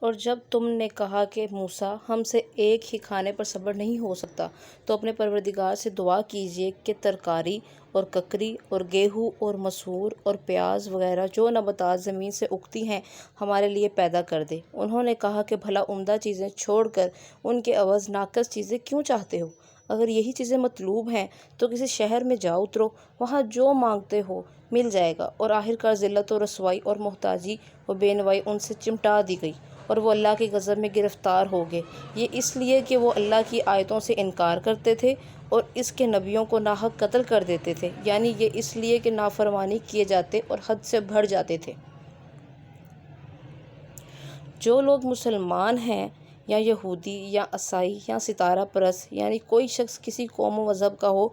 اور جب تم نے کہا کہ موسیٰ ہم سے ایک ہی کھانے پر صبر نہیں ہو سکتا تو اپنے پروردگار سے دعا کیجیے کہ ترکاری اور ککری اور گیہوں اور مسور اور پیاز وغیرہ جو نباتات زمین سے اگتی ہیں ہمارے لیے پیدا کر دے۔ انہوں نے کہا کہ بھلا عمدہ چیزیں چھوڑ کر ان کے عوض ناقص چیزیں کیوں چاہتے ہو؟ اگر یہی چیزیں مطلوب ہیں تو کسی شہر میں جا اترو، وہاں جو مانگتے ہو مل جائے گا۔ اور آخرکار ذلت و رسوائی اور محتاجی و بے نوائی ان سے چمٹا دی گئی اور وہ اللہ کے غضب میں گرفتار ہو گئے، یہ اس لیے کہ وہ اللہ کی آیتوں سے انکار کرتے تھے اور اس کے نبیوں کو ناحق قتل کر دیتے تھے، یعنی یہ اس لیے کہ نافرمانی کیے جاتے اور حد سے بڑھ جاتے تھے۔ جو لوگ مسلمان ہیں یا یہودی یا عیسائی یا ستارہ پرست، یعنی کوئی شخص کسی قوم و مذہب کا ہو،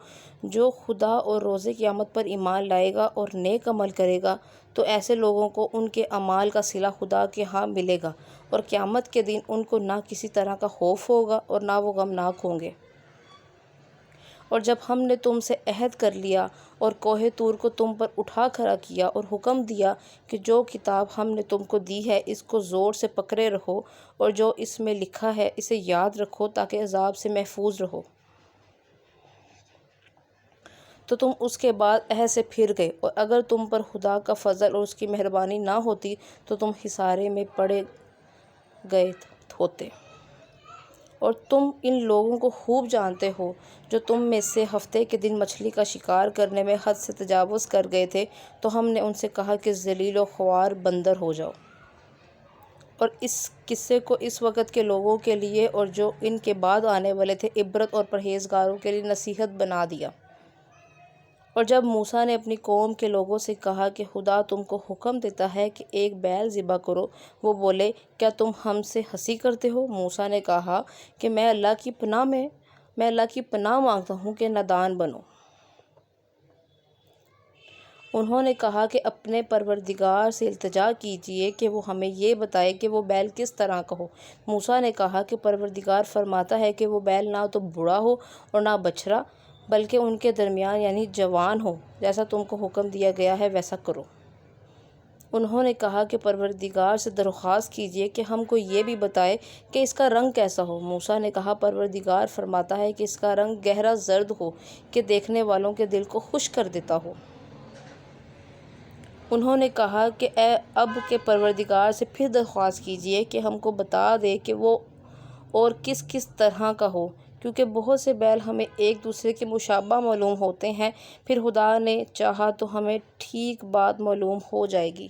جو خدا اور روز قیامت پر ایمان لائے گا اور نیک عمل کرے گا تو ایسے لوگوں کو ان کے اعمال کا صلہ خدا کے ہاں ملے گا، اور قیامت کے دن ان کو نہ کسی طرح کا خوف ہوگا اور نہ وہ غمناک ہوں گے۔ اور جب ہم نے تم سے عہد کر لیا اور کوہ طور کو تم پر اٹھا کھڑا کیا اور حکم دیا کہ جو کتاب ہم نے تم کو دی ہے اس کو زور سے پکڑے رہو اور جو اس میں لکھا ہے اسے یاد رکھو تاکہ عذاب سے محفوظ رہو، تو تم اس کے بعد عہد سے پھر گئے، اور اگر تم پر خدا کا فضل اور اس کی مہربانی نہ ہوتی تو تم خسارے میں پڑ گئے ہوتے۔ اور تم ان لوگوں کو خوب جانتے ہو جو تم میں سے ہفتے کے دن مچھلی کا شکار کرنے میں حد سے تجاوز کر گئے تھے، تو ہم نے ان سے کہا کہ ذلیل و خوار بندر ہو جاؤ، اور اس قصے کو اس وقت کے لوگوں کے لیے اور جو ان کے بعد آنے والے تھے عبرت اور پرہیزگاروں کے لیے نصیحت بنا دیا۔ اور جب موسیٰ نے اپنی قوم کے لوگوں سے کہا کہ خدا تم کو حکم دیتا ہے کہ ایک بیل ذبح کرو، وہ بولے کیا تم ہم سے ہنسی کرتے ہو؟ موسیٰ نے کہا کہ میں اللہ کی پناہ مانگتا ہوں کہ نادان بنو۔ انہوں نے کہا کہ اپنے پروردگار سے التجا کیجیے کہ وہ ہمیں یہ بتائے کہ وہ بیل کس طرح کا ہو۔ موسیٰ نے کہا کہ پروردگار فرماتا ہے کہ وہ بیل نہ تو بوڑھا ہو اور نہ بچھڑا، بلکہ ان کے درمیان یعنی جوان ہو، جیسا تم کو حکم دیا گیا ہے ویسا کرو۔ انہوں نے کہا کہ پروردگار سے درخواست کیجیے کہ ہم کو یہ بھی بتائے کہ اس کا رنگ کیسا ہو۔ موسیٰ نے کہا پروردگار فرماتا ہے کہ اس کا رنگ گہرا زرد ہو کہ دیکھنے والوں کے دل کو خوش کر دیتا ہو۔ انہوں نے کہا کہ اے اب کے پروردگار سے پھر درخواست کیجیے کہ ہم کو بتا دے کہ وہ اور کس کس طرح کا ہو، کیونکہ بہت سے بیل ہمیں ایک دوسرے کے مشابہ معلوم ہوتے ہیں، پھر خدا نے چاہا تو ہمیں ٹھیک بات معلوم ہو جائے گی۔